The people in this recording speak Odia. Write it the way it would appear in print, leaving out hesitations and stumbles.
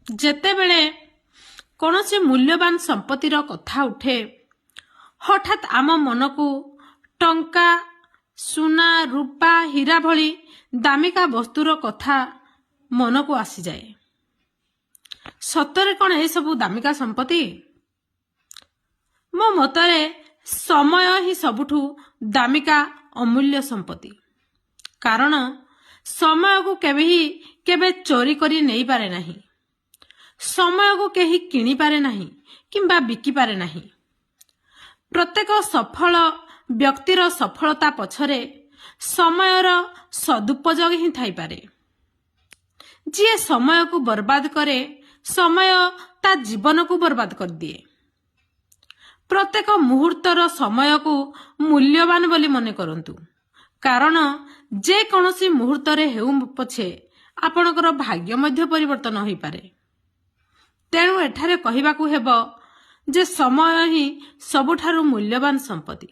ଯେତେବେଳେ କୌଣସି ମୂଲ୍ୟବାନ ସମ୍ପତ୍ତିର କଥା ଉଠେ, ହଠାତ୍ ଆମ ମନକୁ ଟଙ୍କା, ସୁନା, ରୂପା, ହୀରା ଭଳି ଦାମିକା ବସ୍ତୁର କଥା ମନକୁ ଆସିଯାଏ। ସତରେ କ'ଣ ଏସବୁ ଦାମିକା ସମ୍ପତ୍ତି? ମୋ ମତରେ ସମୟ ହିଁ ସବୁଠୁ ଦାମିକା ଅମୂଲ୍ୟ ସମ୍ପତ୍ତି। କାରଣ ସମୟକୁ କେବେ ଚୋରି କରି ନେଇପାରେ ନାହିଁ। ସମୟକୁ କେହି କିଣିପାରେ ନାହିଁ କିମ୍ବା ବିକିପାରେ ନାହିଁ। ପ୍ରତ୍ୟେକ ସଫଳ ବ୍ୟକ୍ତିର ସଫଳତା ପଛରେ ସମୟର ସଦୁପଯୋଗ ହିଁ ଥାଇପାରେ। ଯିଏ ସମୟକୁ ବର୍ବାଦ କରେ, ସମୟ ତା ଜୀବନକୁ ବର୍ବାଦ କରିଦିଏ। ପ୍ରତ୍ୟେକ ମୁହୂର୍ତ୍ତର ସମୟକୁ ମୂଲ୍ୟବାନ ବୋଲି ମନେ କରନ୍ତୁ। କାରଣ ଯେକୌଣସି ମୁହୂର୍ତ୍ତରେ ହେଉ ପଛେ ଆପଣଙ୍କର ଭାଗ୍ୟ ମଧ୍ୟ ପରିବର୍ତ୍ତନ ହୋଇପାରେ। ତେଣୁ ଏଠାରେ କହିବାକୁ ହେବ ଯେ ସମୟ ହିଁ ସବୁଠାରୁ ମୂଲ୍ୟବାନ ସମ୍ପତ୍ତି।